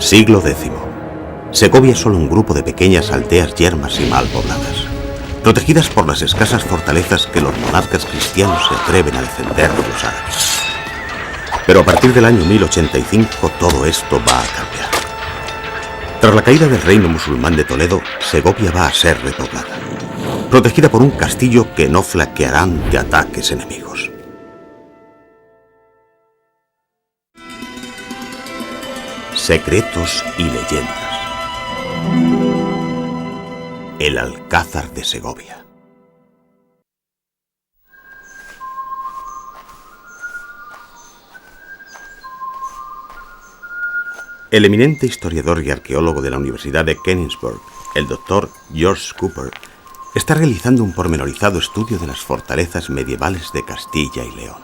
Siglo X. Segovia es solo un grupo de pequeñas aldeas yermas y mal pobladas, protegidas por las escasas fortalezas que los monarcas cristianos se atreven a defender de los árabes. Pero a partir del año 1085 todo esto va a cambiar. Tras la caída del reino musulmán de Toledo, Segovia va a ser repoblada, protegida por un castillo que no flaqueará ante ataques enemigos. Secretos y leyendas. El Alcázar de Segovia. El eminente historiador y arqueólogo de la Universidad de Königsberg, el doctor George Cooper, está realizando un pormenorizado estudio de las fortalezas medievales de Castilla y León.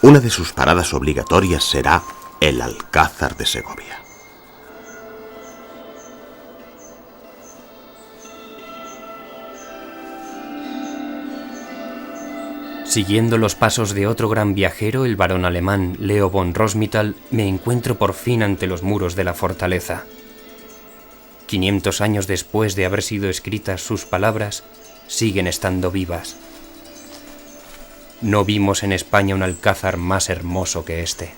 Una de sus paradas obligatorias será el Alcázar de Segovia. Siguiendo los pasos de otro gran viajero, el barón alemán Leo von Rosmittal, me encuentro por fin ante los muros de la fortaleza. 500 años después de haber sido escritas sus palabras, siguen estando vivas. No vimos en España un alcázar más hermoso que este.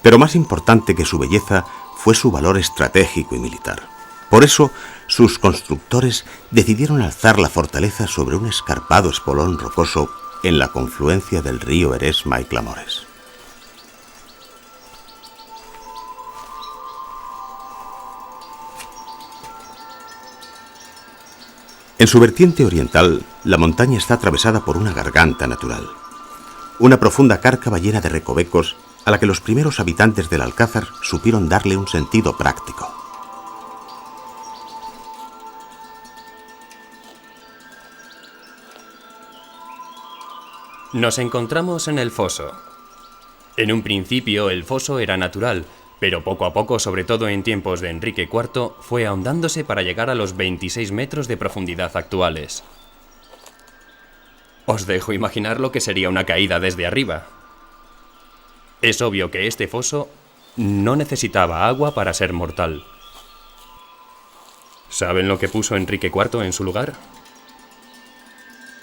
Pero más importante que su belleza fue su valor estratégico y militar. Por eso, sus constructores decidieron alzar la fortaleza sobre un escarpado espolón rocoso en la confluencia del río Eresma y Clamores. En su vertiente oriental, la montaña está atravesada por una garganta natural, una profunda cárcava llena de recovecos a la que los primeros habitantes del Alcázar supieron darle un sentido práctico. Nos encontramos en el foso. En un principio el foso era natural, pero poco a poco, sobre todo en tiempos de Enrique IV, fue ahondándose para llegar a los 26 metros de profundidad actuales. Os dejo imaginar lo que sería una caída desde arriba. Es obvio que este foso no necesitaba agua para ser mortal. ¿Saben lo que puso Enrique IV en su lugar?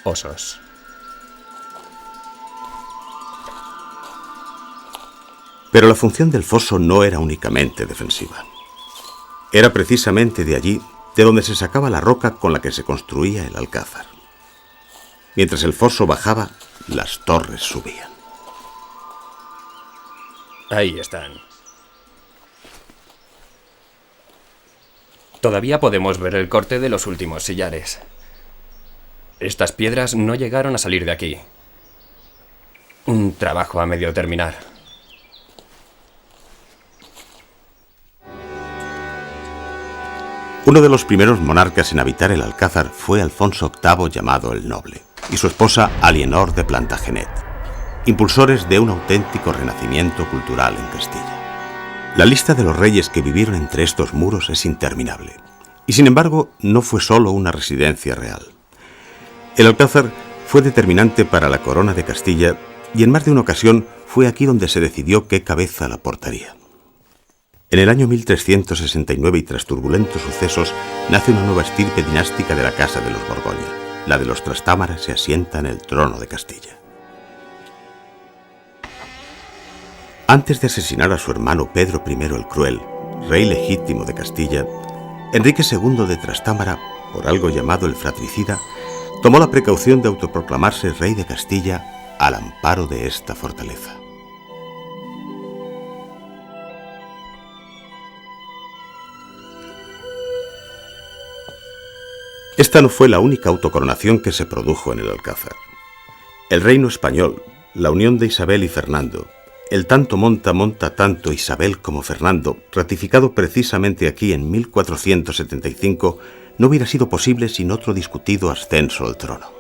Osos. Pero la función del foso no era únicamente defensiva. Era precisamente de allí de donde se sacaba la roca con la que se construía el Alcázar. Mientras el foso bajaba, las torres subían. Ahí están. Todavía podemos ver el corte de los últimos sillares. Estas piedras no llegaron a salir de aquí. Un trabajo a medio terminar. Uno de los primeros monarcas en habitar el Alcázar fue Alfonso VIII, llamado el Noble, y su esposa Alienor de Plantagenet, impulsores de un auténtico renacimiento cultural en Castilla. La lista de los reyes que vivieron entre estos muros es interminable, y sin embargo no fue solo una residencia real. El Alcázar fue determinante para la corona de Castilla y en más de una ocasión fue aquí donde se decidió qué cabeza la portaría. En el año 1369 y tras turbulentos sucesos, nace una nueva estirpe dinástica de la Casa de los Borgoña. La de los Trastámara se asienta en el trono de Castilla. Antes de asesinar a su hermano Pedro I el Cruel, rey legítimo de Castilla, Enrique II de Trastámara, por algo llamado el fratricida, tomó la precaución de autoproclamarse rey de Castilla al amparo de esta fortaleza. Esta no fue la única autocoronación que se produjo en el Alcázar. El reino español, la unión de Isabel y Fernando, el tanto monta tanto Isabel como Fernando, ratificado precisamente aquí en 1475, no hubiera sido posible sin otro discutido ascenso al trono.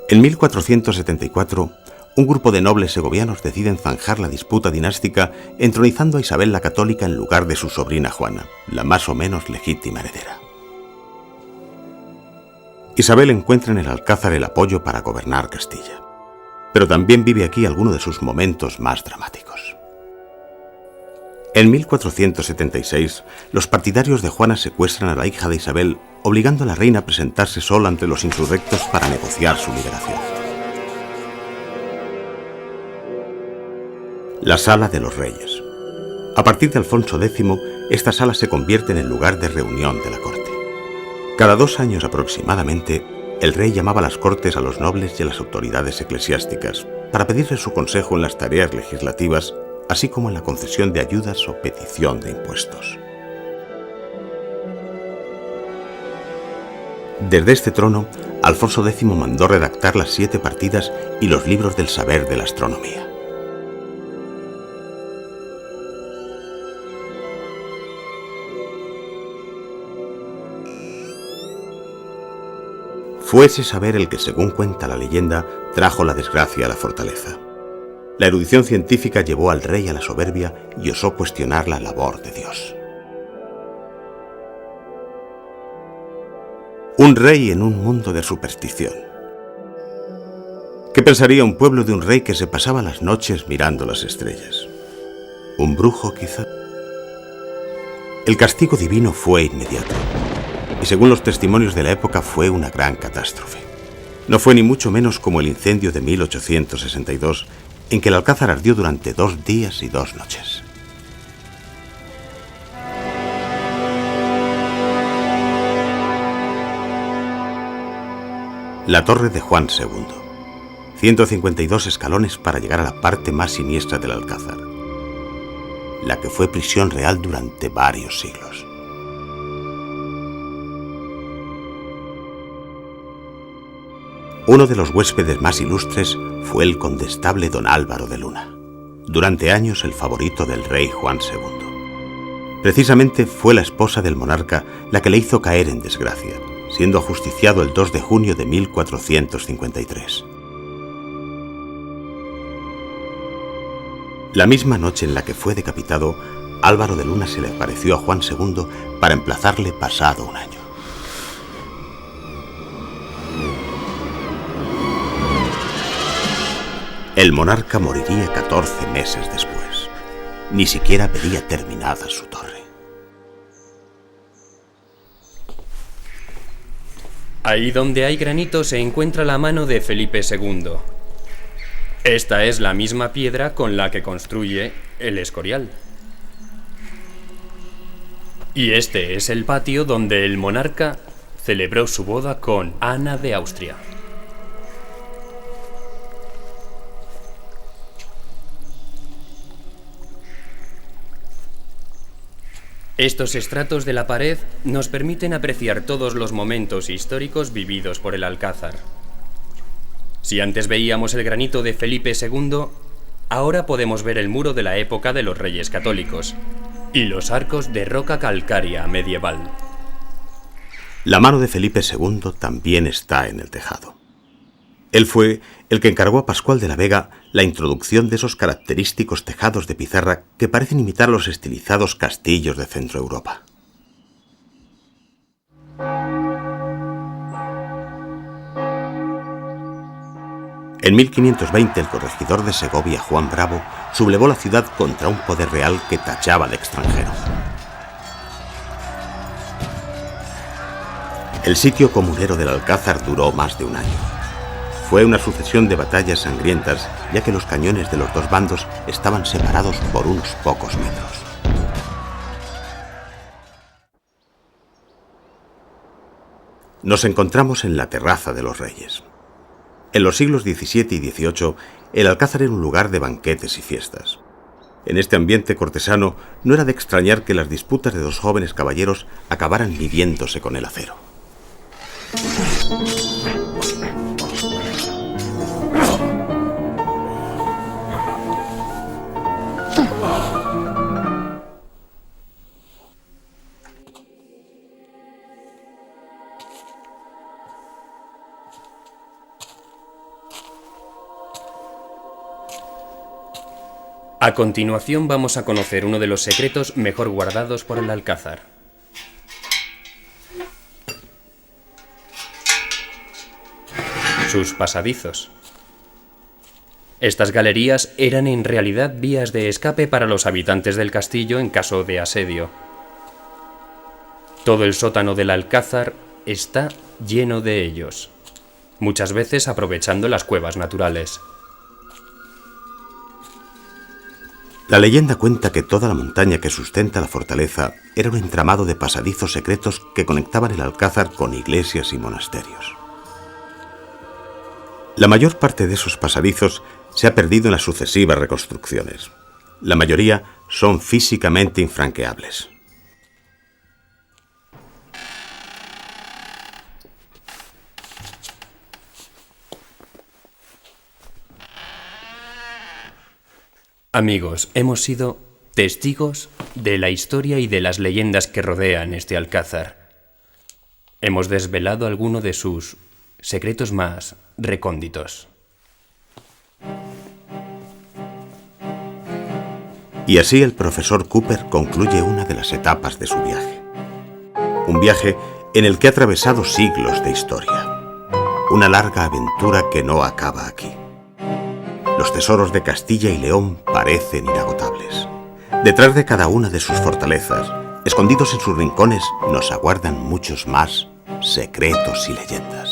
En 1474, un grupo de nobles segovianos deciden zanjar la disputa dinástica entronizando a Isabel la Católica en lugar de su sobrina Juana, la más o menos legítima heredera. Isabel encuentra en el Alcázar el apoyo para gobernar Castilla. pero también vive aquí alguno de sus momentos más dramáticos. En 1476, los partidarios de Juana secuestran a la hija de Isabel, obligando a la reina a presentarse sola ante los insurrectos para negociar su liberación. La Sala de los Reyes. A partir de Alfonso X, esta sala se convierte en el lugar de reunión de la corte. Cada 2 años aproximadamente, el rey llamaba a las cortes a los nobles y a las autoridades eclesiásticas para pedirles su consejo en las tareas legislativas, así como en la concesión de ayudas o petición de impuestos. Desde este trono, Alfonso X mandó redactar las 7 partidas y los libros del saber de la astronomía. Fue ese saber el que, según cuenta la leyenda, trajo la desgracia a la fortaleza. La erudición científica llevó al rey a la soberbia y osó cuestionar la labor de Dios. Un rey en un mundo de superstición. ¿Qué pensaría un pueblo de un rey que se pasaba las noches mirando las estrellas? ¿Un brujo, quizá? El castigo divino fue inmediato, y según los testimonios de la época fue una gran catástrofe. No fue ni mucho menos como el incendio de 1862, en que el Alcázar ardió durante 2 días y 2 noches. La torre de Juan II. 152 escalones para llegar a la parte más siniestra del Alcázar, la que fue prisión real durante varios siglos. Uno de los huéspedes más ilustres fue el condestable don Álvaro de Luna, durante años el favorito del rey Juan II. Precisamente fue la esposa del monarca la que le hizo caer en desgracia, siendo ajusticiado el 2 de junio de 1453. La misma noche en la que fue decapitado, Álvaro de Luna se le apareció a Juan II para emplazarle pasado un año. El monarca moriría 14 meses después. Ni siquiera vería terminada su torre. Ahí donde hay granito se encuentra la mano de Felipe II. Esta es la misma piedra con la que construye el Escorial. Y este es el patio donde el monarca celebró su boda con Ana de Austria. Estos estratos de la pared nos permiten apreciar todos los momentos históricos vividos por el Alcázar. Si antes veíamos el granito de Felipe II, ahora podemos ver el muro de la época de los Reyes Católicos y los arcos de roca calcárea medieval. La mano de Felipe II también está en el tejado. Él fue el que encargó a Pascual de la Vega la introducción de esos característicos tejados de pizarra que parecen imitar los estilizados castillos de Centro Europa. En 1520 el corregidor de Segovia, Juan Bravo, sublevó la ciudad contra un poder real que tachaba de extranjero. El sitio comunero del Alcázar duró más de un año. Fue una sucesión de batallas sangrientas, ya que los cañones de los 2 bandos estaban separados por unos pocos metros. Nos encontramos en la terraza de los reyes. En los siglos XVII y XVIII, el Alcázar era un lugar de banquetes y fiestas. En este ambiente cortesano, no era de extrañar que las disputas de 2 jóvenes caballeros acabaran midiéndose con el acero. A continuación vamos a conocer uno de los secretos mejor guardados por el Alcázar. Sus pasadizos. Estas galerías eran en realidad vías de escape para los habitantes del castillo en caso de asedio. Todo el sótano del alcázar está lleno de ellos, muchas veces aprovechando las cuevas naturales. La leyenda cuenta que toda la montaña que sustenta la fortaleza era un entramado de pasadizos secretos que conectaban el alcázar con iglesias y monasterios. La mayor parte de esos pasadizos se ha perdido en las sucesivas reconstrucciones. La mayoría son físicamente infranqueables. Amigos, hemos sido testigos de la historia y de las leyendas que rodean este alcázar. Hemos desvelado alguno de sus secretos más recónditos. Y así el profesor Cooper concluye una de las etapas de su viaje. Un viaje en el que ha atravesado siglos de historia. Una larga aventura que no acaba aquí. Los tesoros de Castilla y León parecen inagotables. Detrás de cada una de sus fortalezas, escondidos en sus rincones, nos aguardan muchos más secretos y leyendas.